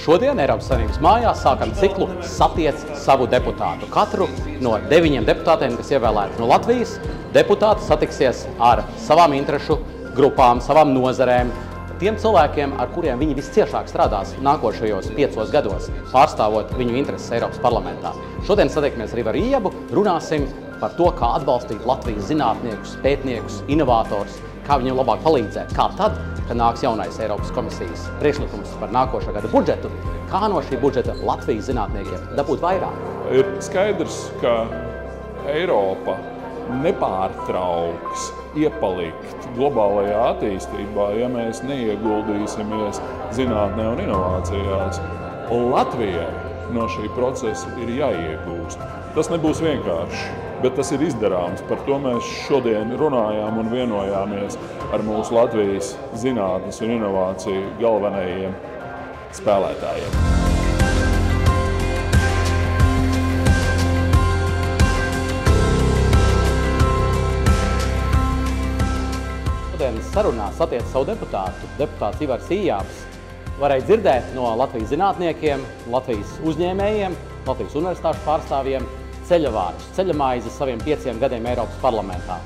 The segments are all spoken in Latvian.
Šodien Eiropas Savienības mājās sākam ciklu Satiec savu deputātu. Katru no 9 deputātiem, kas ievēlēti no Latvijas, deputāti satiksies ar savām interešu grupām, savām nozarēm, tiem cilvēkiem, ar kuriem viņi visciešāk strādās nākošajos 5 gados, pārstāvot viņu intereses Eiropas parlamentā. Šodien satiekamies arī ar Iebu, runāsim par to, kā atbalstīt Latvijas zinātniekus, pētniekus, inovatorus, kā viņiem labāk palīdzēt, kā tad, kad nāks jaunais Eiropas komisijas priekšlikums par nākošā gada budžetu, kā no šī budžeta Latvijas zinātniekiem dabūt vairāk. Ir skaidrs, ka Eiropa nepārtrauks iepalikt globālajā attīstībā, ja mēs neieguldīsimies zinātnē un inovācijās. Latvijai no šī procesa ir jāiegūst. Tas nebūs vienkārši, bet tas ir izdarāms. Par to mēs šodien runājām un vienojāmies ar mūsu Latvijas zinātnes un inovāciju galvenajiem spēlētājiem. Šodienas sarunā Satiec savu deputātu. Deputāts Ivars Ījāps varēja dzirdēt no Latvijas zinātniekiem, Latvijas uzņēmējiem, Latvijas universitāšu pārstāvjiem ceļavārdus, ceļamaizes saviem 5 gadiem Eiropas parlamentā.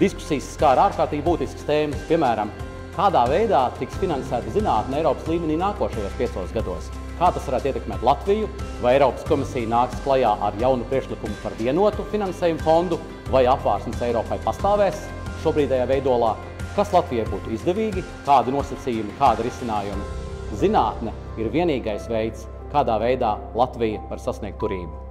Diskusijas skāra ārkārtīgi būtiskas tēmas, piemēram, kādā veidā tiks finansēta zinātne Eiropas līmenī nākošajos 5 gados, kā tas varētu ietekmēt Latviju, vai Eiropas komisija nāks klajā ar jaunu priekšlikumu par vienotu finansējumu fondu, vai apvārsnes Eiropai pastāvēs šobrīdējā veidolā, kas Latvijai būtu izdevīgi, kādi nosacījumi, kādi risinājumi. Zinātne ir vienīgais veids, kādā veidā Latvija var sasniegt turību.